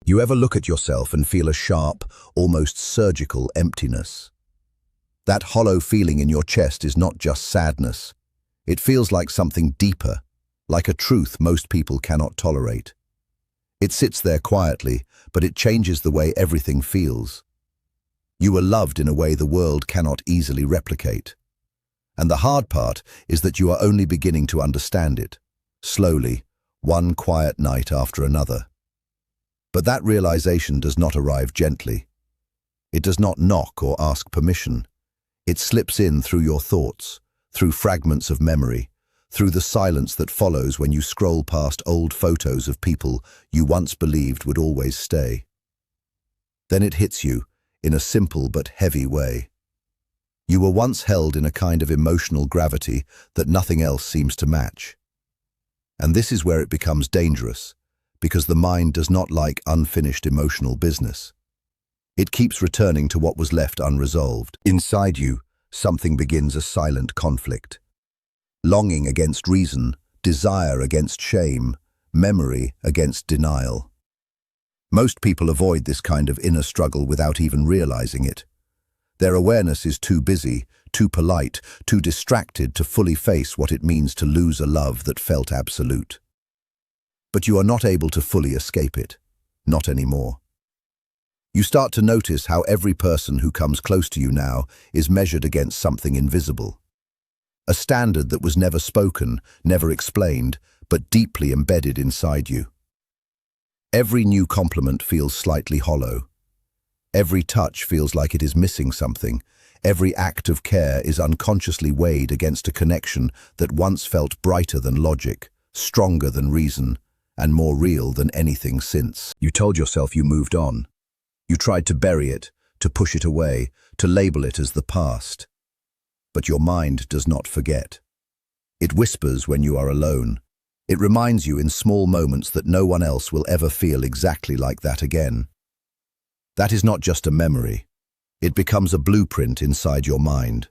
You ever look at yourself and feel a sharp, almost surgical emptiness? That hollow feeling in your chest is not just sadness. It feels like something deeper, like a truth most people cannot tolerate. It sits there quietly, but it changes the way everything feels. You are loved in a way the world cannot easily replicate. And the hard part is that you are only beginning to understand it, slowly, one quiet night after another. But that realization does not arrive gently. It does not knock or ask permission. It slips in through your thoughts, through fragments of memory, through the silence that follows when you scroll past old photos of people you once believed would always stay. Then it hits you, in a simple but heavy way. You were once held in a kind of emotional gravity that nothing else seems to match. And this is where it becomes dangerous, because the mind does not like unfinished emotional business. It keeps returning to what was left unresolved. Inside you, something begins a silent conflict. Longing against reason, desire against shame, memory against denial. Most people avoid this kind of inner struggle without even realizing it. Their awareness is too busy, too polite, too distracted to fully face what it means to lose a love that felt absolute. But you are not able to fully escape it. Not anymore. You start to notice how every person who comes close to you now is measured against something invisible. A standard that was never spoken, never explained, but deeply embedded inside you. Every new compliment feels slightly hollow. Every touch feels like it is missing something. Every act of care is unconsciously weighed against a connection that once felt brighter than logic, stronger than reason, and more real than anything since. You told yourself you moved on. You tried to bury it, to push it away, to label it as the past. But your mind does not forget. It whispers when you are alone. It reminds you in small moments that no one else will ever feel exactly like that again. That is not just a memory. It becomes a blueprint inside your mind.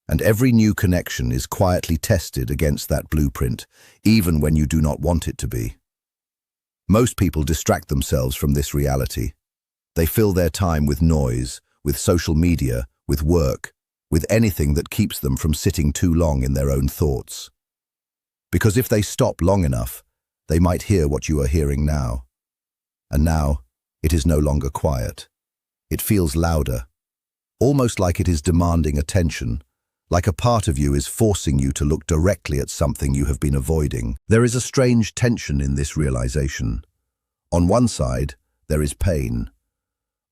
And every new connection is quietly tested against that blueprint, even when you do not want it to be. Most people distract themselves from this reality. They fill their time with noise, with social media, with work, with anything that keeps them from sitting too long in their own thoughts. Because if they stop long enough, they might hear what you are hearing now. And now, it is no longer quiet. It feels louder, almost like it is demanding attention, like a part of you is forcing you to look directly at something you have been avoiding. There is a strange tension in this realization. On one side, there is pain.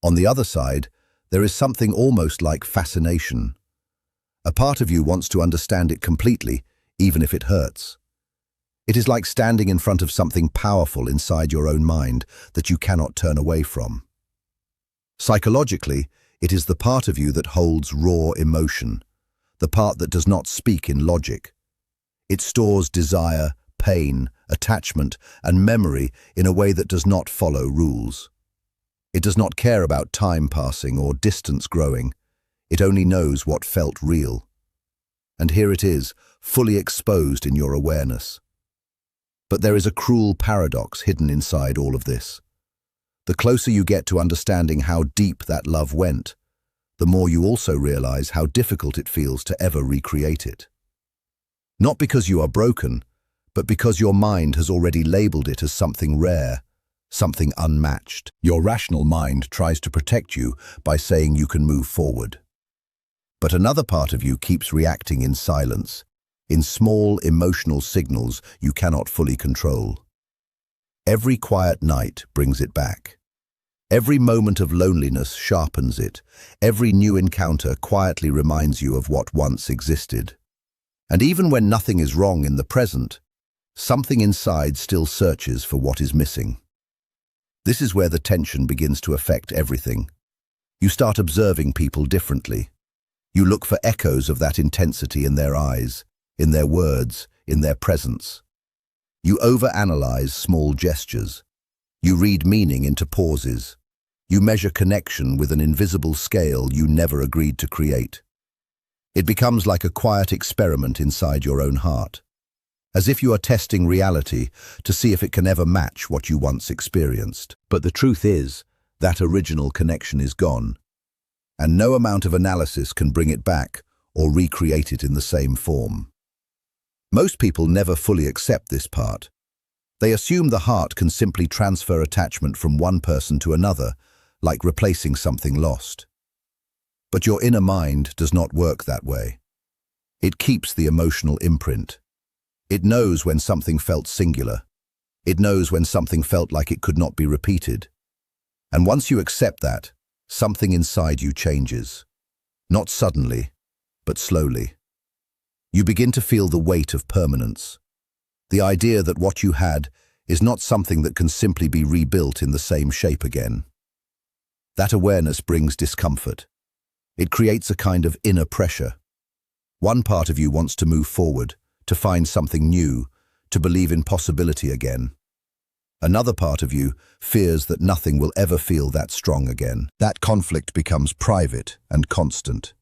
On the other side, there is something almost like fascination. A part of you wants to understand it completely, even if it hurts. It is like standing in front of something powerful inside your own mind that you cannot turn away from. Psychologically, it is the part of you that holds raw emotion, the part that does not speak in logic. It stores desire, pain, attachment, and memory in a way that does not follow rules. It does not care about time passing or distance growing. It only knows what felt real. And here it is, fully exposed in your awareness. But there is a cruel paradox hidden inside all of this. The closer you get to understanding how deep that love went, the more you also realize how difficult it feels to ever recreate it. Not because you are broken, but because your mind has already labeled it as something rare, something unmatched. Your rational mind tries to protect you by saying you can move forward. But another part of you keeps reacting in silence, in small emotional signals you cannot fully control. Every quiet night brings it back. Every moment of loneliness sharpens it. Every new encounter quietly reminds you of what once existed. And even when nothing is wrong in the present, something inside still searches for what is missing. This is where the tension begins to affect everything. You start observing people differently. You look for echoes of that intensity in their eyes, in their words, in their presence. You overanalyze small gestures. You read meaning into pauses. You measure connection with an invisible scale you never agreed to create. It becomes like a quiet experiment inside your own heart. as if you are testing reality to see if it can ever match what you once experienced. But the truth is, that original connection is gone, and no amount of analysis can bring it back or recreate it in the same form. Most people never fully accept this part. They assume the heart can simply transfer attachment from one person to another, like replacing something lost. But your inner mind does not work that way. It keeps the emotional imprint. It knows when something felt singular. It knows when something felt like it could not be repeated. And once you accept that, something inside you changes. Not suddenly, but slowly. You begin to feel the weight of permanence. The idea that what you had is not something that can simply be rebuilt in the same shape again. That awareness brings discomfort. It creates a kind of inner pressure. One part of you wants to move forward, to find something new, to believe in possibility again. Another part of you fears that nothing will ever feel that strong again. That conflict becomes private and constant.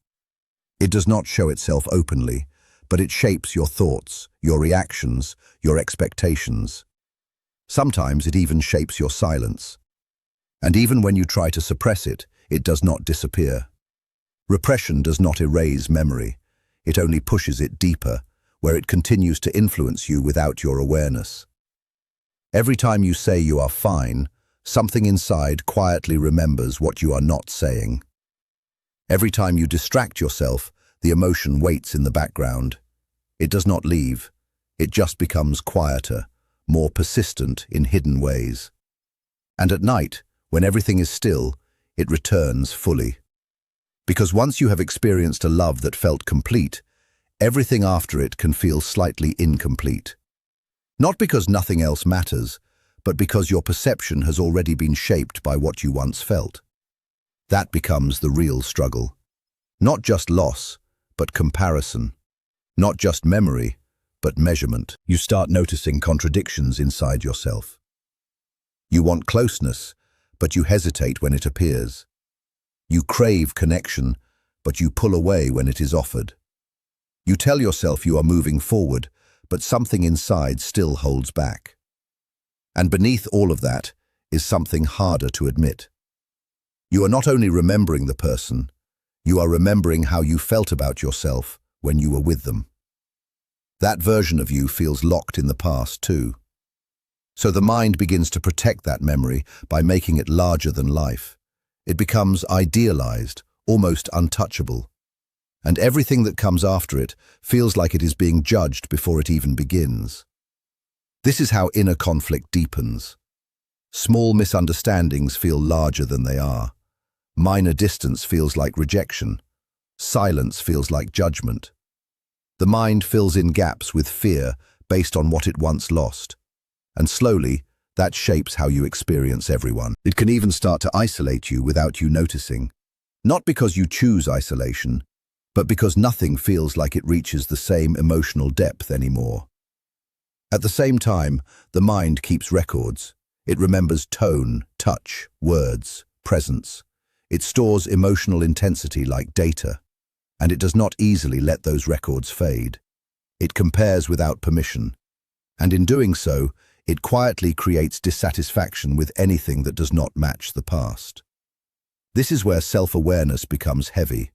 It does not show itself openly, but it shapes your thoughts, your reactions, your expectations. Sometimes it even shapes your silence. And even when you try to suppress it, it does not disappear. Repression does not erase memory. It only pushes it deeper, where it continues to influence you without your awareness. Every time you say you are fine, something inside quietly remembers what you are not saying. Every time you distract yourself, the emotion waits in the background. It does not leave. It just becomes quieter, more persistent in hidden ways. And at night, when everything is still, it returns fully. Because once you have experienced a love that felt complete, everything after it can feel slightly incomplete. Not because nothing else matters, but because your perception has already been shaped by what you once felt. That becomes the real struggle. Not just loss, but comparison. Not just memory, but measurement. You start noticing contradictions inside yourself. You want closeness, but you hesitate when it appears. You crave connection, but you pull away when it is offered. You tell yourself you are moving forward, but something inside still holds back. And beneath all of that is something harder to admit. You are not only remembering the person, you are remembering how you felt about yourself when you were with them. That version of you feels locked in the past too. So the mind begins to protect that memory by making it larger than life. It becomes idealized, almost untouchable. And everything that comes after it feels like it is being judged before it even begins. This is how inner conflict deepens. Small misunderstandings feel larger than they are. Minor distance feels like rejection. Silence feels like judgment. The mind fills in gaps with fear based on what it once lost. And slowly, that shapes how you experience everyone. It can even start to isolate you without you noticing. Not because you choose isolation, but because nothing feels like it reaches the same emotional depth anymore. At the same time, the mind keeps records. It remembers tone, touch, words, presence. It stores emotional intensity like data, and it does not easily let those records fade. It compares without permission, and in doing so, it quietly creates dissatisfaction with anything that does not match the past. This is where self-awareness becomes heavy,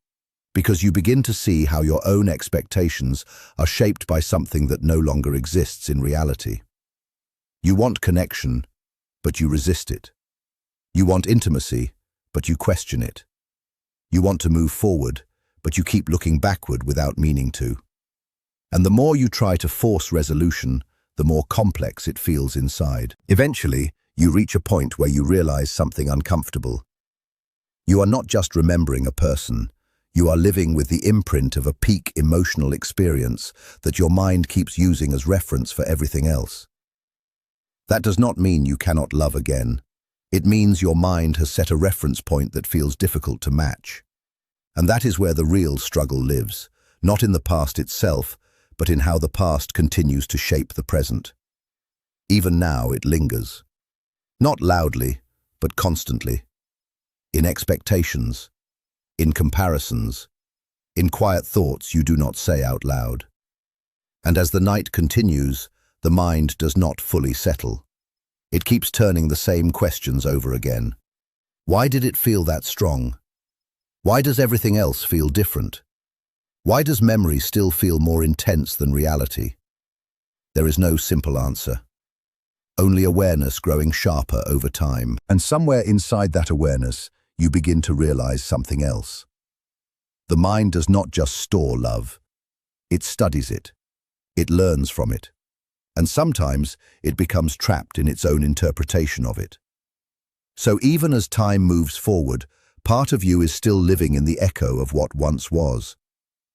because you begin to see how your own expectations are shaped by something that no longer exists in reality. You want connection, but you resist it. You want intimacy, but you question it. You want to move forward, but you keep looking backward without meaning to. And the more you try to force resolution, the more complex it feels inside. Eventually, you reach a point where you realize something uncomfortable. You are not just remembering a person. You are living with the imprint of a peak emotional experience that your mind keeps using as reference for everything else. That does not mean you cannot love again. It means your mind has set a reference point that feels difficult to match. And that is where the real struggle lives, not in the past itself, but in how the past continues to shape the present. Even now it lingers. Not loudly, but constantly. In expectations, in comparisons, in quiet thoughts you do not say out loud. And as the night continues, the mind does not fully settle. It keeps turning the same questions over again. Why did it feel that strong? Why does everything else feel different? Why does memory still feel more intense than reality? There is no simple answer. Only awareness growing sharper over time. And somewhere inside that awareness, you begin to realize something else. The mind does not just store love. It studies it. It learns from it. And sometimes it becomes trapped in its own interpretation of it. So even as time moves forward, part of you is still living in the echo of what once was,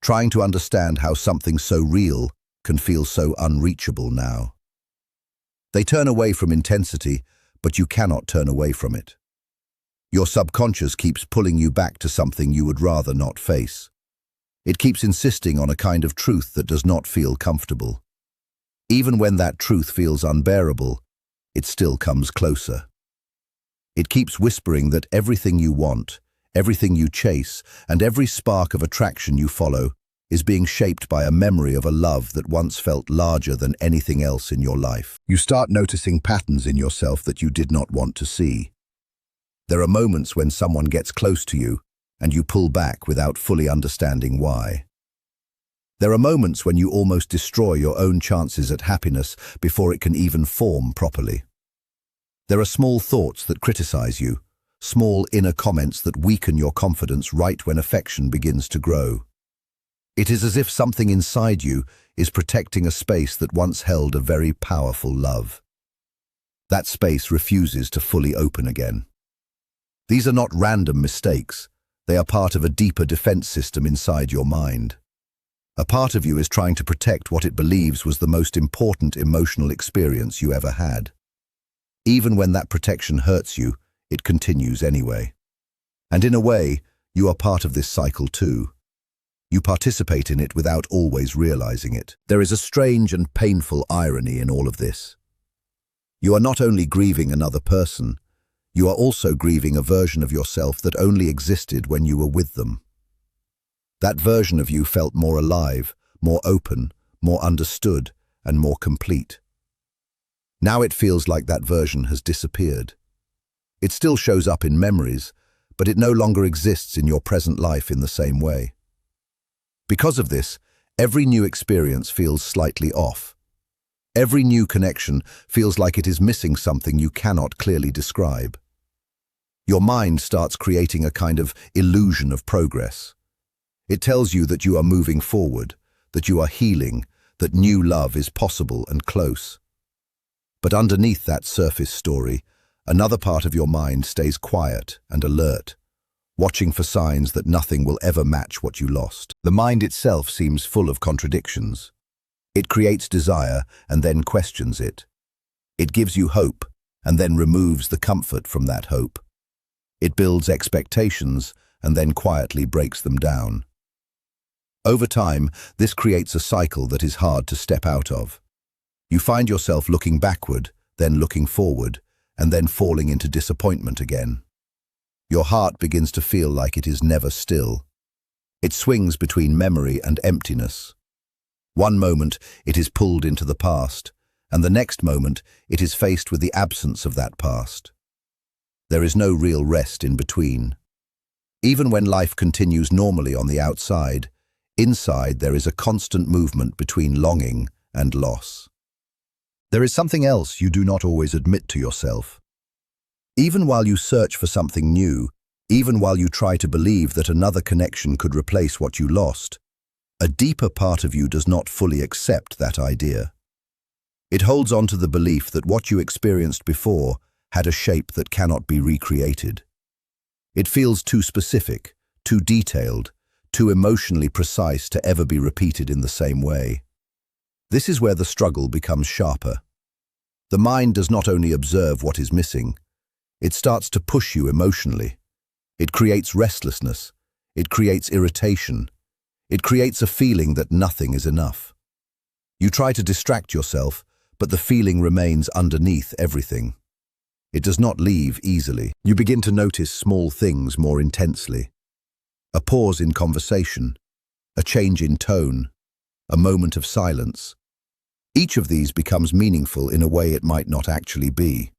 trying to understand how something so real can feel so unreachable now. They turn away from intensity, but you cannot turn away from it. Your subconscious keeps pulling you back to something you would rather not face. It keeps insisting on a kind of truth that does not feel comfortable. Even when that truth feels unbearable, it still comes closer. It keeps whispering that everything you want, everything you chase, and every spark of attraction you follow is being shaped by a memory of a love that once felt larger than anything else in your life. You start noticing patterns in yourself that you did not want to see. There are moments when someone gets close to you, and you pull back without fully understanding why. There are moments when you almost destroy your own chances at happiness before it can even form properly. There are small thoughts that criticize you, small inner comments that weaken your confidence right when affection begins to grow. It is as if something inside you is protecting a space that once held a very powerful love. That space refuses to fully open again. These are not random mistakes. They are part of a deeper defense system inside your mind. A part of you is trying to protect what it believes was the most important emotional experience you ever had. Even when that protection hurts you, it continues anyway. And in a way, you are part of this cycle too. You participate in it without always realizing it. There is a strange and painful irony in all of this. You are not only grieving another person, you are also grieving a version of yourself that only existed when you were with them. That version of you felt more alive, more open, more understood, and more complete. Now it feels like that version has disappeared. It still shows up in memories, but it no longer exists in your present life in the same way. Because of this, every new experience feels slightly off. Every new connection feels like it is missing something you cannot clearly describe. Your mind starts creating a kind of illusion of progress. It tells you that you are moving forward, that you are healing, that new love is possible and close. But underneath that surface story, another part of your mind stays quiet and alert, watching for signs that nothing will ever match what you lost. The mind itself seems full of contradictions. It creates desire and then questions it. It gives you hope and then removes the comfort from that hope. It builds expectations and then quietly breaks them down. Over time, this creates a cycle that is hard to step out of. You find yourself looking backward, then looking forward, and then falling into disappointment again. Your heart begins to feel like it is never still. It swings between memory and emptiness. One moment, it is pulled into the past, and the next moment, it is faced with the absence of that past. There is no real rest in between. Even when life continues normally on the outside, inside there is a constant movement between longing and loss. There is something else you do not always admit to yourself. Even while you search for something new, even while you try to believe that another connection could replace what you lost, a deeper part of you does not fully accept that idea. It holds on to the belief that what you experienced before had a shape that cannot be recreated. It feels too specific, too detailed, too emotionally precise to ever be repeated in the same way. This is where the struggle becomes sharper. The mind does not only observe what is missing, it starts to push you emotionally. It creates restlessness, it creates irritation, it creates a feeling that nothing is enough. You try to distract yourself, but the feeling remains underneath everything. It does not leave easily. You begin to notice small things more intensely. A pause in conversation, a change in tone, a moment of silence. Each of these becomes meaningful in a way it might not actually be.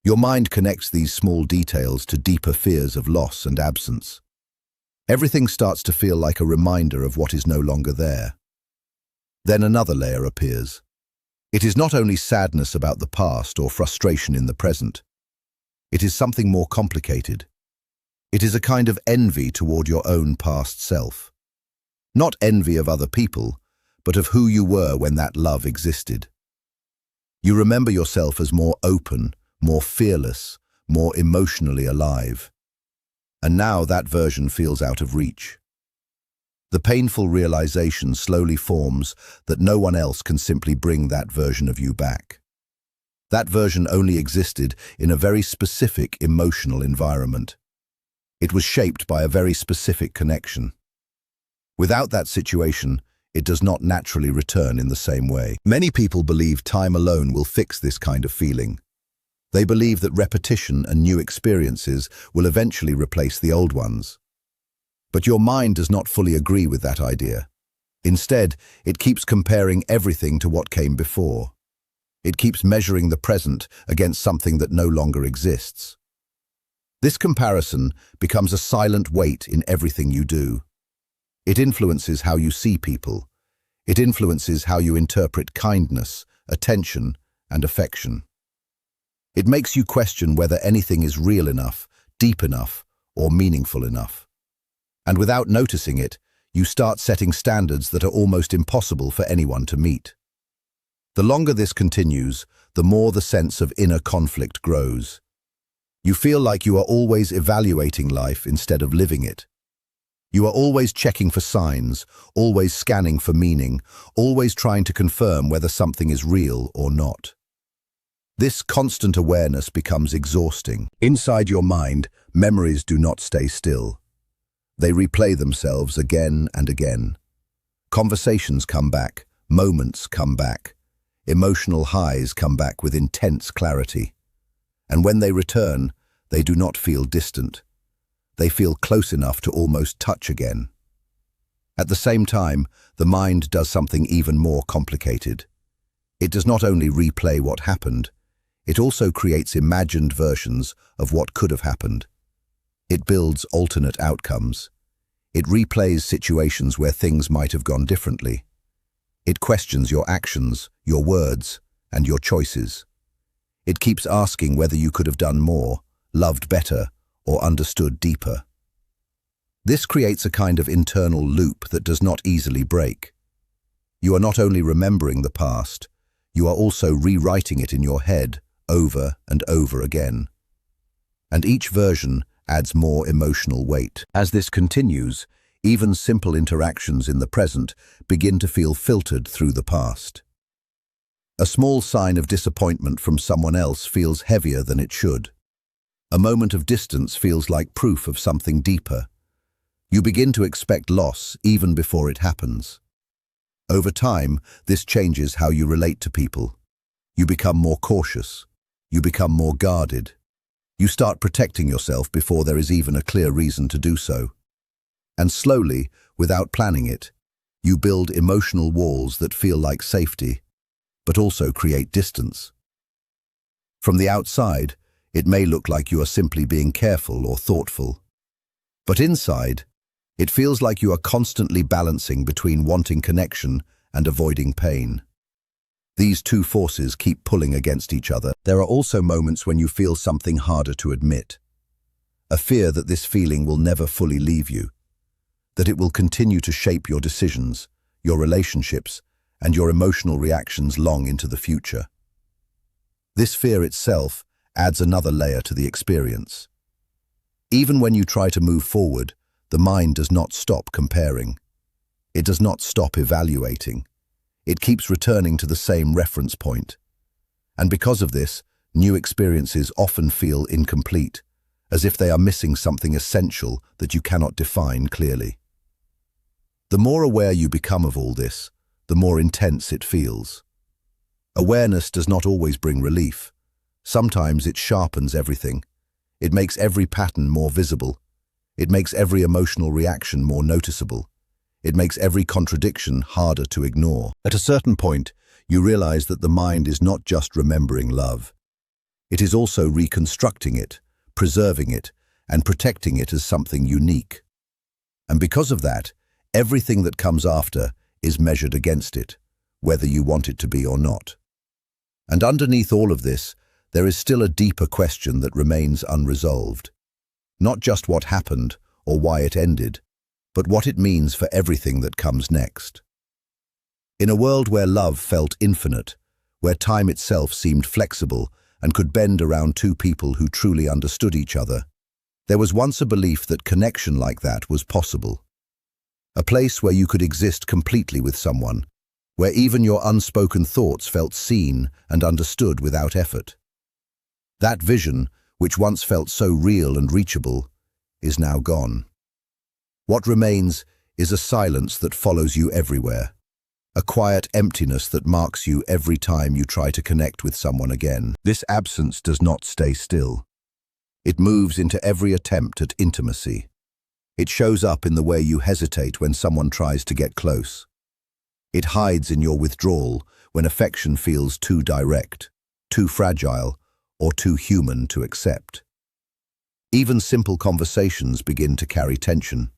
Your mind connects these small details to deeper fears of loss and absence. Everything starts to feel like a reminder of what is no longer there. Then another layer appears. It is not only sadness about the past or frustration in the present. It is something more complicated. It is a kind of envy toward your own past self. Not envy of other people, but of who you were when that love existed. You remember yourself as more open, more fearless, more emotionally alive. And now that version feels out of reach. The painful realization slowly forms that no one else can simply bring that version of you back. That version only existed in a very specific emotional environment. It was shaped by a very specific connection. Without that situation, it does not naturally return in the same way. Many people believe time alone will fix this kind of feeling. They believe that repetition and new experiences will eventually replace the old ones. But your mind does not fully agree with that idea. Instead, it keeps comparing everything to what came before. It keeps measuring the present against something that no longer exists. This comparison becomes a silent weight in everything you do. It influences how you see people. It influences how you interpret kindness, attention, and affection. It makes you question whether anything is real enough, deep enough, or meaningful enough. And without noticing it, you start setting standards that are almost impossible for anyone to meet. The longer this continues, the more the sense of inner conflict grows. You feel like you are always evaluating life instead of living it. You are always checking for signs, always scanning for meaning, always trying to confirm whether something is real or not. This constant awareness becomes exhausting. Inside your mind, memories do not stay still. They replay themselves again and again. Conversations come back, moments come back, emotional highs come back with intense clarity. And when they return, they do not feel distant. They feel close enough to almost touch again. At the same time, the mind does something even more complicated. It does not only replay what happened, it also creates imagined versions of what could have happened. It builds alternate outcomes. It replays situations where things might have gone differently. It questions your actions, your words, and your choices. It keeps asking whether you could have done more, loved better, or understood deeper. This creates a kind of internal loop that does not easily break. You are not only remembering the past, you are also rewriting it in your head over and over again. And each version adds more emotional weight. As this continues, even simple interactions in the present begin to feel filtered through the past. A small sign of disappointment from someone else feels heavier than it should. A moment of distance feels like proof of something deeper. You begin to expect loss even before it happens. Over time, this changes how you relate to people. You become more cautious. You become more guarded. You start protecting yourself before there is even a clear reason to do so. And slowly, without planning it, you build emotional walls that feel like safety, but also create distance. From the outside, it may look like you are simply being careful or thoughtful. But inside, it feels like you are constantly balancing between wanting connection and avoiding pain. These two forces keep pulling against each other. There are also moments when you feel something harder to admit. A fear that this feeling will never fully leave you, that it will continue to shape your decisions, your relationships, and your emotional reactions long into the future. This fear itself adds another layer to the experience. Even when you try to move forward, the mind does not stop comparing. It does not stop evaluating. It keeps returning to the same reference point. And because of this, new experiences often feel incomplete, as if they are missing something essential that you cannot define clearly. The more aware you become of all this, the more intense it feels. Awareness does not always bring relief. Sometimes it sharpens everything. It makes every pattern more visible. It makes every emotional reaction more noticeable. It makes every contradiction harder to ignore. At a certain point, you realize that the mind is not just remembering love. It is also reconstructing it, preserving it, and protecting it as something unique. And because of that, everything that comes after is measured against it, whether you want it to be or not. And underneath all of this, there is still a deeper question that remains unresolved. Not just what happened or why it ended, but what it means for everything that comes next. In a world where love felt infinite, where time itself seemed flexible and could bend around two people who truly understood each other, there was once a belief that connection like that was possible. A place where you could exist completely with someone, where even your unspoken thoughts felt seen and understood without effort. That vision, which once felt so real and reachable, is now gone. What remains is a silence that follows you everywhere, a quiet emptiness that marks you every time you try to connect with someone again. This absence does not stay still. It moves into every attempt at intimacy. It shows up in the way you hesitate when someone tries to get close. It hides in your withdrawal when affection feels too direct, too fragile, or too human to accept. Even simple conversations begin to carry tension.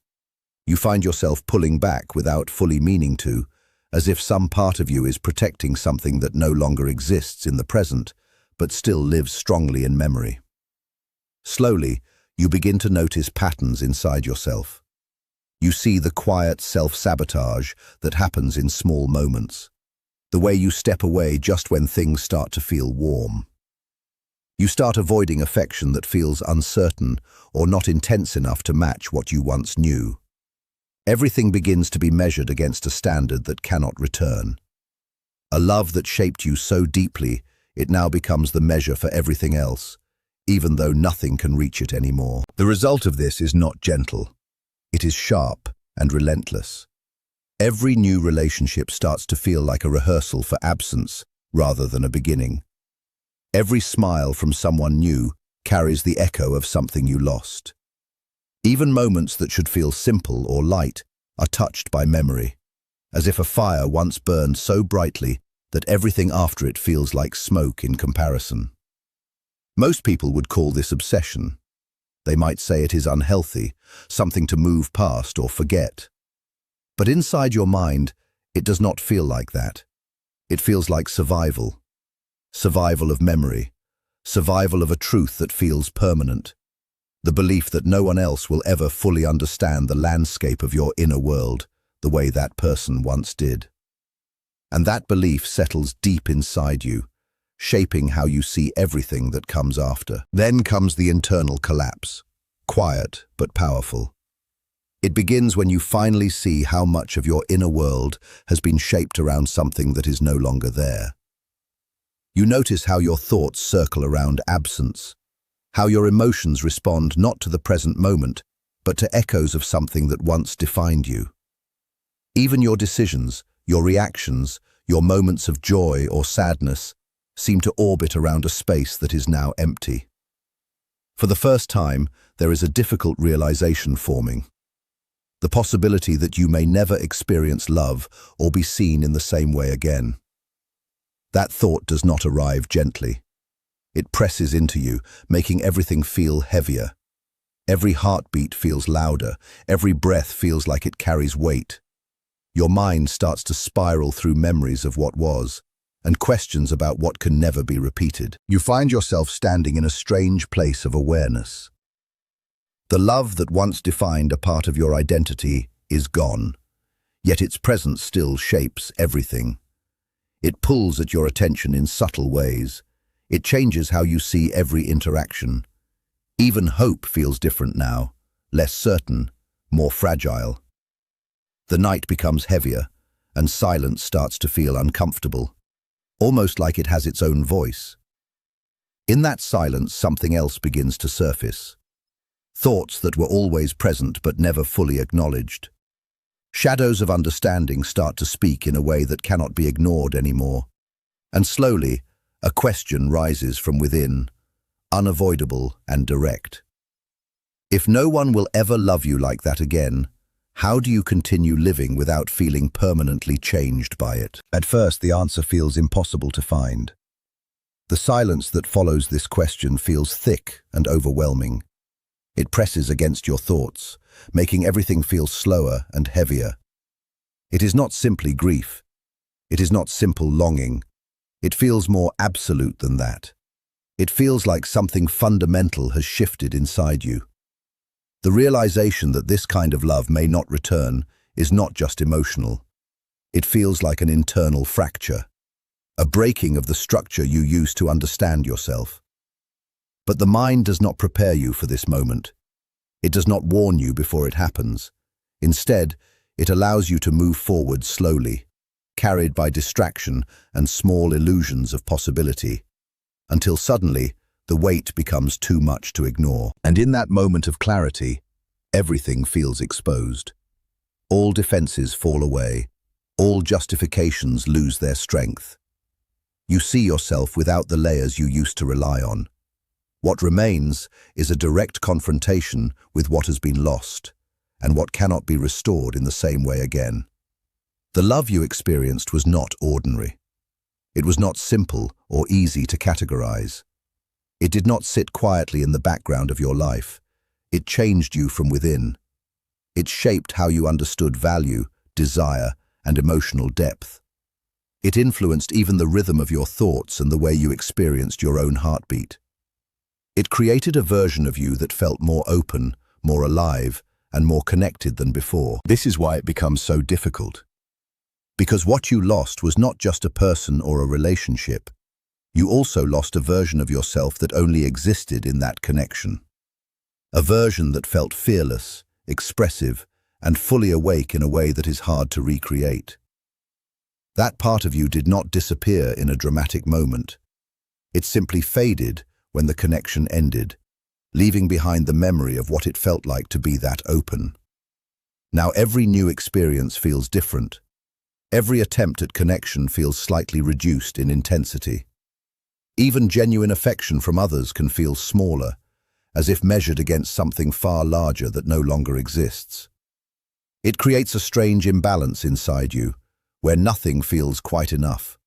You find yourself pulling back without fully meaning to, as if some part of you is protecting something that no longer exists in the present, but still lives strongly in memory. Slowly, you begin to notice patterns inside yourself. You see the quiet self-sabotage that happens in small moments, the way you step away just when things start to feel warm. You start avoiding affection that feels uncertain or not intense enough to match what you once knew. Everything begins to be measured against a standard that cannot return. A love that shaped you so deeply, it now becomes the measure for everything else, even though nothing can reach it anymore. The result of this is not gentle. It is sharp and relentless. Every new relationship starts to feel like a rehearsal for absence rather than a beginning. Every smile from someone new carries the echo of something you lost. Even moments that should feel simple or light are touched by memory, as if a fire once burned so brightly that everything after it feels like smoke in comparison. Most people would call this obsession. They might say it is unhealthy, something to move past or forget. But inside your mind, it does not feel like that. It feels like survival. Survival of memory. Survival of a truth that feels permanent. The belief that no one else will ever fully understand the landscape of your inner world the way that person once did. And that belief settles deep inside you, shaping how you see everything that comes after. Then comes the internal collapse, quiet but powerful. It begins when you finally see how much of your inner world has been shaped around something that is no longer there. You notice how your thoughts circle around absence, how your emotions respond not to the present moment, but to echoes of something that once defined you. Even your decisions, your reactions, your moments of joy or sadness seem to orbit around a space that is now empty. For the first time, there is a difficult realization forming. The possibility that you may never experience love or be seen in the same way again. That thought does not arrive gently. It presses into you, making everything feel heavier. Every heartbeat feels louder, every breath feels like it carries weight. Your mind starts to spiral through memories of what was, and questions about what can never be repeated. You find yourself standing in a strange place of awareness. The love that once defined a part of your identity is gone, yet its presence still shapes everything. It pulls at your attention in subtle ways. It changes how you see every interaction. Even hope feels different now, less certain, more fragile. The night becomes heavier, and silence starts to feel uncomfortable, almost like it has its own voice. In that silence, something else begins to surface. Thoughts that were always present but never fully acknowledged. Shadows of understanding start to speak in a way that cannot be ignored anymore. And slowly, a question rises from within, unavoidable and direct. If no one will ever love you like that again, How do you continue living without feeling permanently changed by it? At first, the answer feels impossible to find. The silence that follows this question feels thick and overwhelming. It presses against your thoughts, making everything feel slower and heavier. It is not simply grief. It is not simple longing. It feels more absolute than that. It feels like something fundamental has shifted inside you. The realization that this kind of love may not return is not just emotional. It feels like an internal fracture, a breaking of the structure you use to understand yourself. But the mind does not prepare you for this moment. It does not warn you before it happens. Instead, it allows you to move forward slowly, carried by distraction and small illusions of possibility, until suddenly the weight becomes too much to ignore. And in that moment of clarity, everything feels exposed. All defenses fall away. All justifications lose their strength. You see yourself without the layers you used to rely on. What remains is a direct confrontation with what has been lost and what cannot be restored in the same way again. The love you experienced was not ordinary. It was not simple or easy to categorize. It did not sit quietly in the background of your life. It changed you from within. It shaped how you understood value, desire, and emotional depth. It influenced even the rhythm of your thoughts and the way you experienced your own heartbeat. It created a version of you that felt more open, more alive, and more connected than before. This is why it becomes so difficult. Because what you lost was not just a person or a relationship. You also lost a version of yourself that only existed in that connection. A version that felt fearless, expressive, and fully awake in a way that is hard to recreate. That part of you did not disappear in a dramatic moment. It simply faded when the connection ended, leaving behind the memory of what it felt like to be that open. Now every new experience feels different. Every attempt at connection feels slightly reduced in intensity. Even genuine affection from others can feel smaller, as if measured against something far larger that no longer exists. It creates a strange imbalance inside you, where nothing feels quite enough.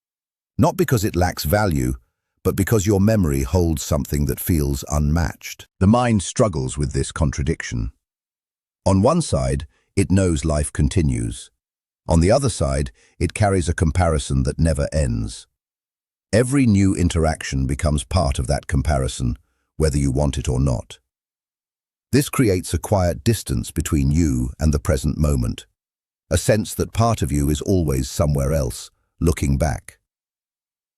Not because it lacks value, but because your memory holds something that feels unmatched. The mind struggles with this contradiction. On one side, it knows life continues. On the other side, it carries a comparison that never ends. Every new interaction becomes part of that comparison, whether you want it or not. This creates a quiet distance between you and the present moment, a sense that part of you is always somewhere else, looking back.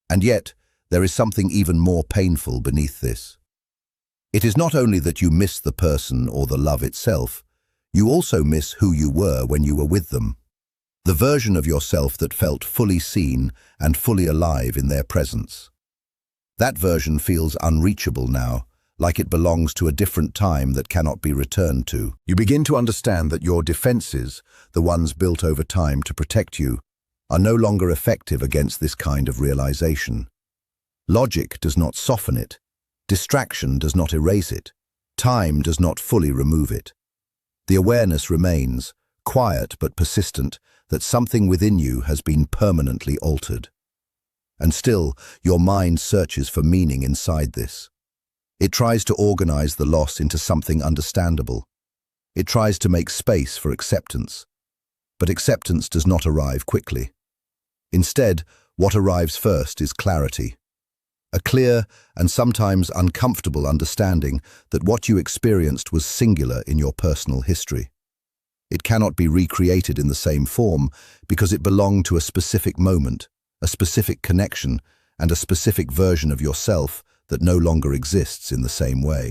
And yet, there is something even more painful beneath this. It is not only that you miss the person or the love itself, you also miss who you were when you were with them. The version of yourself that felt fully seen and fully alive in their presence. That version feels unreachable now, like it belongs to a different time that cannot be returned to. You begin to understand that your defenses, the ones built over time to protect you, are no longer effective against this kind of realization. Logic does not soften it. Distraction does not erase it. Time does not fully remove it. The awareness remains, quiet but persistent, that something within you has been permanently altered. And still, your mind searches for meaning inside this. It tries to organize the loss into something understandable. It tries to make space for acceptance. But acceptance does not arrive quickly. Instead, what arrives first is clarity. A clear and sometimes uncomfortable understanding that what you experienced was singular in your personal history. It cannot be recreated in the same form because it belonged to a specific moment, a specific connection, and a specific version of yourself that no longer exists in the same way.